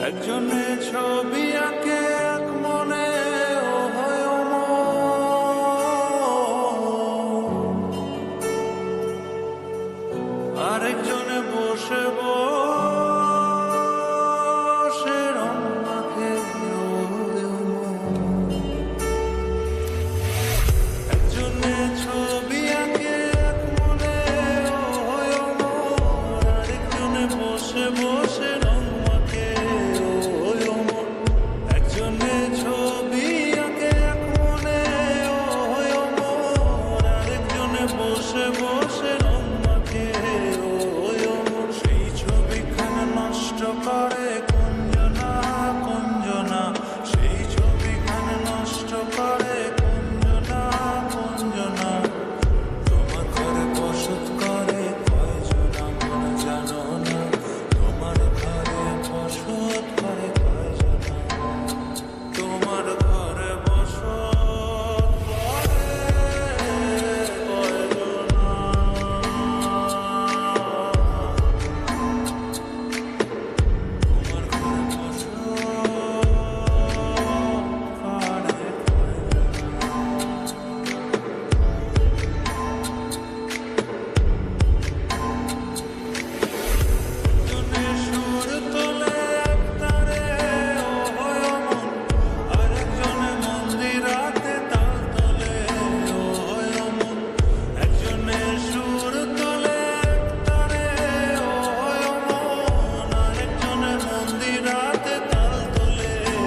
একজনে ছবি আঁকে এক মনে ও হয় আরেকজনে বসে বসে রং মাখে একজনে ছবি আঁকে এক মনে ও হয় আরেকজনে বসে বসে রং মাখে একজনে ছবি আঁকে এক মনে ও হয় আরেকজনে বসে বসে রং মাখে সেই ছবিখানা নষ্ট করে কুঞ্জনা কুঞ্জনা সেই ছবিখানা নষ্ট করে কুঞ্জনা কুঞ্জনা তোমার ঘরে বসত করে কয়জনা মন জানো না তোমার ঘরে বসত করে কয়জনা তোমার ঘরে বসত করে কয়জনা তোমার ঘরে বসত করে একজনে সুর তোলে এক তারে ও হয় অমন আরেকজনে মন্দিরাতে তাল তোলে ও হয় অমন একজনে সুর তোলে এক তারে ও হয় অমন আরেকজনে মন্দিরাতে তাল তোলে ও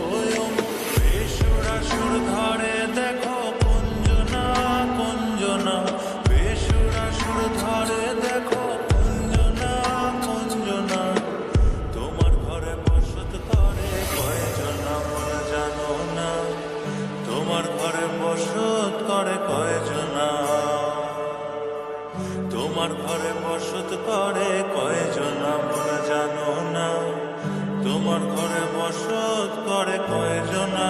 হয় অমন বেসুরা সুর ধরে দেখো কুঞ্জনা কুঞ্জনা বেসুরা সুর ধরে দেখো কুঞ্জনা কুঞ্জনা তোমার ঘরে বসত করে কয়জনা মন জানো না তোমার ঘরে বসত করে কয়জনা তোমার ঘরে বসত করে কয়জনা মন জানো না তোমার ঘরে বসত করে কয়জনা